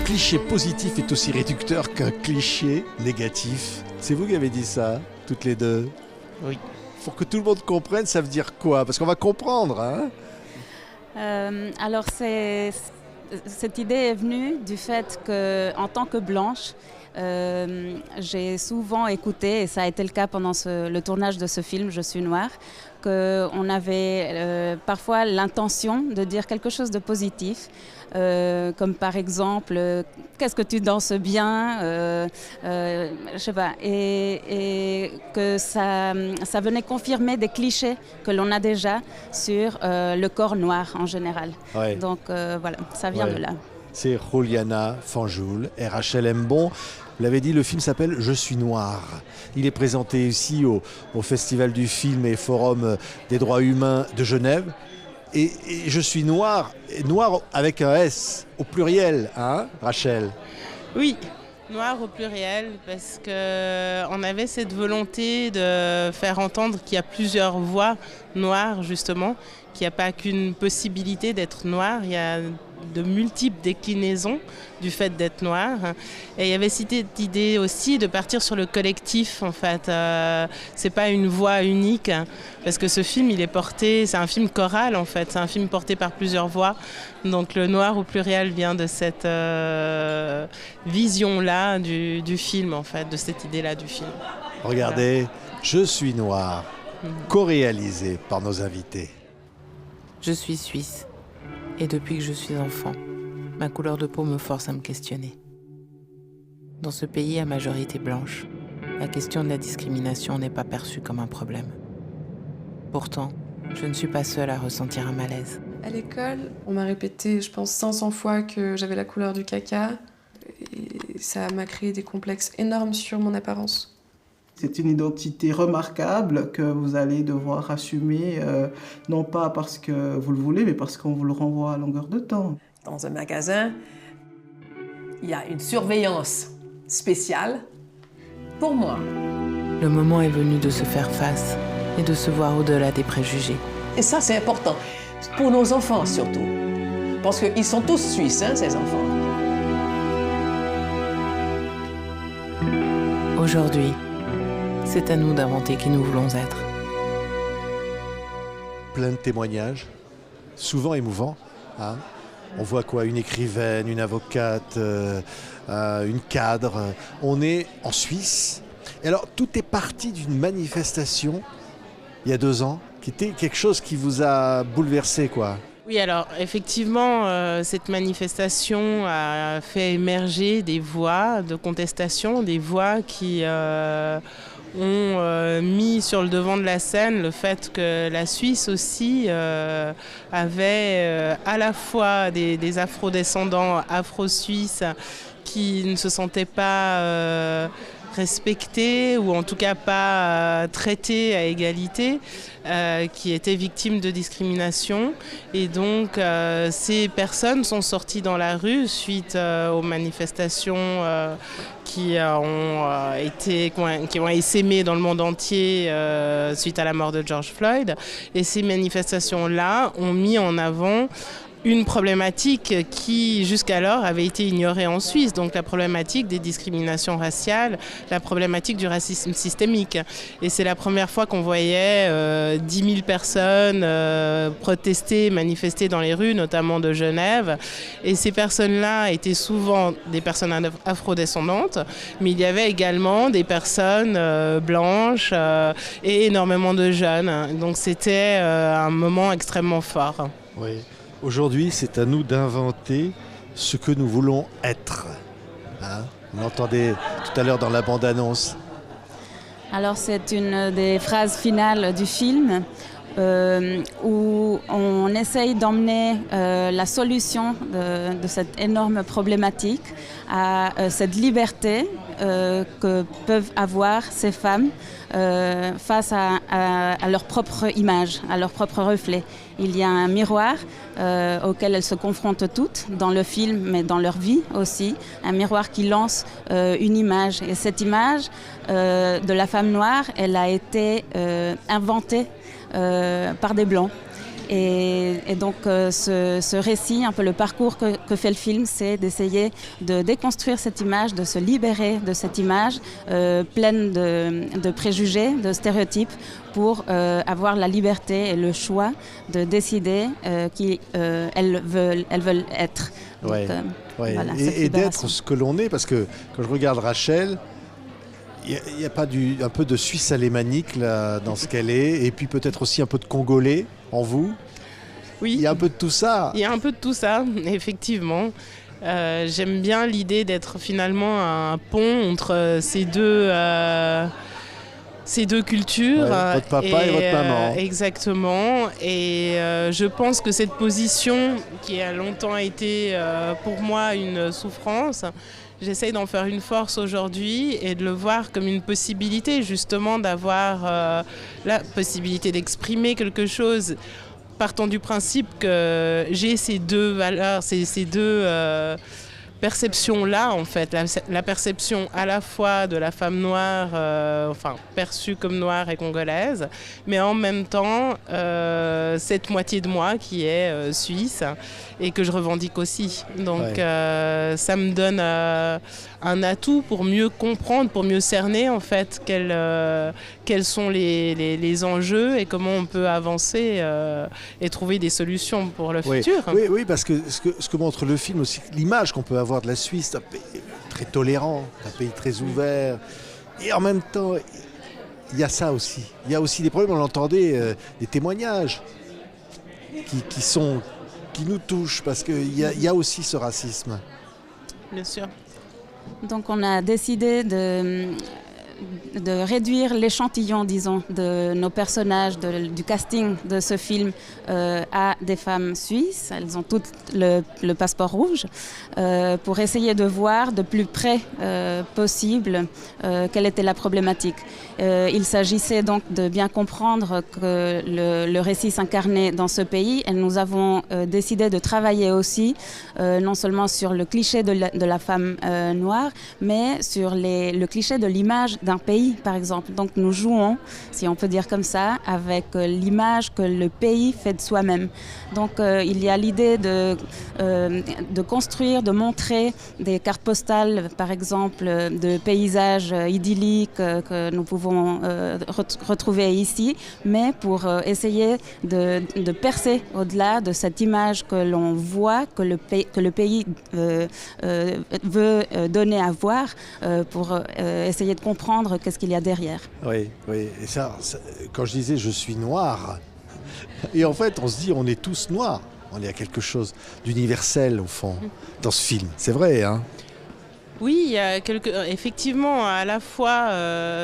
cliché positif est aussi réducteur qu'un cliché négatif. C'est vous qui avez dit ça, toutes les deux? Oui. Pour que tout le monde comprenne, ça veut dire quoi? Parce qu'on va comprendre, hein? Alors, cette idée est venue du fait qu'en tant que blanche, j'ai souvent écouté, et ça a été le cas pendant le tournage de ce film, Je suis noire, qu'on avait parfois l'intention de dire quelque chose de positif, comme par exemple qu'est-ce que tu danses bien, je sais pas, et que ça venait confirmer des clichés que l'on a déjà sur le corps noir en général. Ouais. Donc voilà, ça vient de là. C'est Juliana Fanjoul et Rachel Mbon. Vous l'avez dit, le film s'appelle Je suis noire. Il est présenté ici au Festival du film et Forum des droits humains de Genève. Et Je suis noire, noir avec un S au pluriel, hein, Rachel? Oui, noir au pluriel, parce qu'on avait cette volonté de faire entendre qu'il y a plusieurs voix noires, justement, qu'il n'y a pas qu'une possibilité d'être noir, il y a de multiples déclinaisons du fait d'être noir. Et il y avait cette idée aussi de partir sur le collectif, en fait. C'est pas une voix unique, parce que ce film, il est porté, c'est un film choral, en fait. C'est un film porté par plusieurs voix. Donc le noir au pluriel vient de cette vision-là du film, en fait, de cette idée-là du film. Regardez, voilà. Je suis noire, co-réalisé par nos invités. Je suis suisse. Et depuis que je suis enfant, ma couleur de peau me force à me questionner. Dans ce pays à majorité blanche, la question de la discrimination n'est pas perçue comme un problème. Pourtant, je ne suis pas seule à ressentir un malaise. À l'école, on m'a répété, je pense, 500 fois que j'avais la couleur du caca. Et ça m'a créé des complexes énormes sur mon apparence. C'est une identité remarquable que vous allez devoir assumer, non pas parce que vous le voulez, mais parce qu'on vous le renvoie à longueur de temps. Dans un magasin, il y a une surveillance spéciale pour moi. Le moment est venu de se faire face et de se voir au-delà des préjugés. Et ça, c'est important, pour nos enfants surtout. Parce qu'ils sont tous suisses, hein, ces enfants. Aujourd'hui, c'est à nous d'inventer qui nous voulons être. Plein de témoignages, souvent émouvants. Hein. On voit quoi? Une écrivaine, une avocate, une cadre. On est en Suisse. Et alors, tout est parti d'une manifestation, il y a 2 ans, qui était quelque chose qui vous a bouleversé, quoi. Oui, alors effectivement, cette manifestation a fait émerger des voix de contestation, des voix qui ont mis sur le devant de la scène le fait que la Suisse aussi avait à la fois des afro-descendants, afro-suisses qui ne se sentaient pas respectés ou en tout cas pas traités à égalité, qui étaient victimes de discrimination. Et donc ces personnes sont sorties dans la rue suite aux manifestations qui ont essaimé dans le monde entier suite à la mort de George Floyd. Et ces manifestations-là ont mis en avant une problématique qui jusqu'alors avait été ignorée en Suisse, donc la problématique des discriminations raciales, la problématique du racisme systémique. Et c'est la première fois qu'on voyait 10 000 personnes protester, manifester dans les rues, notamment de Genève. Et ces personnes-là étaient souvent des personnes afrodescendantes, mais il y avait également des personnes blanches et énormément de jeunes. Donc c'était un moment extrêmement fort. Oui. Aujourd'hui, c'est à nous d'inventer ce que nous voulons être. Hein? On l'entendait tout à l'heure dans la bande-annonce. Alors c'est une des phrases finales du film où on essaye d'emmener la solution de cette énorme problématique à cette liberté que peuvent avoir ces femmes face à leur propre image, à leur propre reflet. Il y a un miroir auquel elles se confrontent toutes dans le film, mais dans leur vie aussi. Un miroir qui lance une image. Et cette image de la femme noire, elle a été inventée par des Blancs. Et donc ce récit, un peu le parcours que fait le film, c'est d'essayer de déconstruire cette image, de se libérer de cette image pleine de préjugés, de stéréotypes, pour avoir la liberté et le choix de décider qui elles veulent être. Donc, Ouais. voilà, Et d'être ce que l'on est, parce que quand je regarde Rachel, il n'y a pas un peu de Suisse alémanique là, dans ce qu'elle est, et puis peut-être aussi un peu de Congolais en vous. Oui. Il y a un peu de tout ça. Il y a un peu de tout ça, effectivement. J'aime bien l'idée d'être finalement un pont entre ces deux cultures. Votre papa et votre maman. Exactement. Et je pense que cette position, qui a longtemps été pour moi une souffrance, j'essaye d'en faire une force aujourd'hui et de le voir comme une possibilité, justement, d'avoir la possibilité d'exprimer quelque chose, partant du principe que j'ai ces deux valeurs, ces deux perception-là, en fait, la perception à la fois de la femme noire, perçue comme noire et congolaise, mais en même temps, cette moitié de moi qui est suisse et que je revendique aussi. Donc, ça me donne un atout pour mieux comprendre, pour mieux cerner, en fait, quels sont les enjeux et comment on peut avancer et trouver des solutions pour le futur. Oui, parce que ce que montre le film aussi, l'image qu'on peut avoir de la Suisse, un pays très tolérant, un pays très ouvert, et en même temps, il y a ça aussi. Il y a aussi des problèmes, on entendait des témoignages qui nous touchent, parce qu'il y a aussi ce racisme. Bien sûr. Donc on a décidé de réduire l'échantillon, disons, de nos personnages, du casting de ce film à des femmes suisses. Elles ont toutes le passeport rouge pour essayer de voir de plus près possible quelle était la problématique. Il s'agissait donc de bien comprendre que le récit s'incarnait dans ce pays et nous avons décidé de travailler aussi non seulement sur le cliché de la femme noire, mais sur le cliché de l'image d'un pays, par exemple. Donc nous jouons, si on peut dire comme ça, avec l'image que le pays fait de soi-même. Donc il y a l'idée de construire, de montrer des cartes postales, par exemple, de paysages idylliques que nous pouvons retrouver ici, mais pour essayer de percer au-delà de cette image que l'on voit, que le pays veut donner à voir, pour essayer de comprendre qu'est-ce qu'il y a derrière. Oui. Et ça, quand je disais je suis noir, et en fait on se dit on est tous noirs. On est à quelque chose d'universel au fond dans ce film. C'est vrai, hein? Oui, il y a effectivement, à la fois,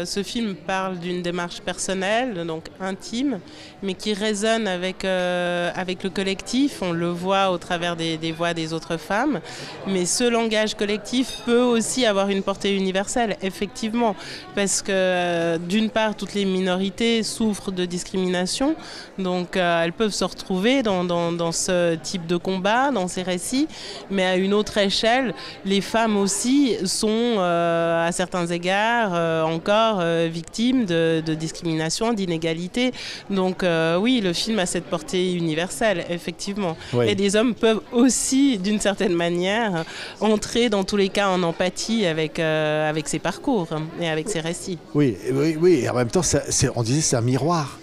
ce film parle d'une démarche personnelle, donc intime, mais qui résonne avec le collectif. On le voit au travers des voix des autres femmes. Mais ce langage collectif peut aussi avoir une portée universelle, effectivement. Parce que, d'une part, toutes les minorités souffrent de discrimination. Donc, elles peuvent se retrouver dans ce type de combat, dans ces récits. Mais à une autre échelle, les femmes aussi sont à certains égards encore victimes de discrimination, d'inégalité. Donc oui, le film a cette portée universelle, effectivement. Oui. Et des hommes peuvent aussi, d'une certaine manière, entrer dans tous les cas en empathie avec ces parcours et avec ces récits. Oui. Et en même temps, on disait c'est un miroir.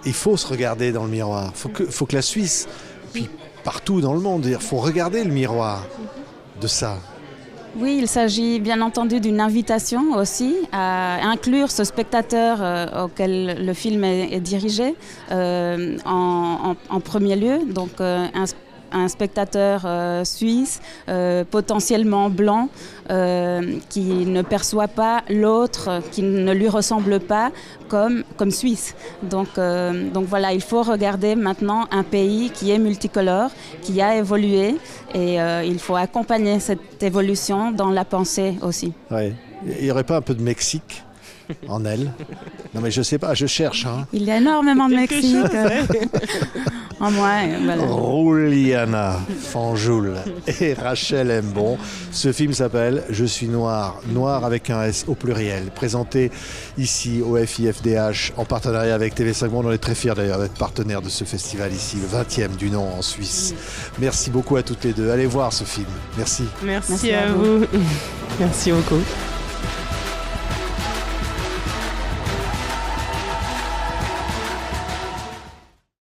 Il faut se regarder dans le miroir. Faut que la Suisse, puis partout dans le monde, il faut regarder le miroir de ça. Oui, il s'agit bien entendu d'une invitation aussi à inclure ce spectateur auquel le film est dirigé en premier lieu. Donc un spectateur suisse, potentiellement blanc, qui ne perçoit pas l'autre, qui ne lui ressemble pas comme suisse. Donc voilà, il faut regarder maintenant un pays qui est multicolore, qui a évolué, et il faut accompagner cette évolution dans la pensée aussi. Ouais. Il n'y aurait pas un peu de Mexique en elle? Non mais je sais pas, je cherche. Hein. Il y a énormément de Mexique. En moi, voilà. Rouliana Fanjoul et Rachel Mbon. Ce film s'appelle Je suis noir, noir avec un S au pluriel, présenté ici au FIFDH en partenariat avec TV5 Monde. On est très fiers d'ailleurs d'être partenaire de ce festival ici, le 20e du nom en Suisse. Merci beaucoup à toutes les deux. Allez voir ce film. Merci. Merci à vous. Merci beaucoup.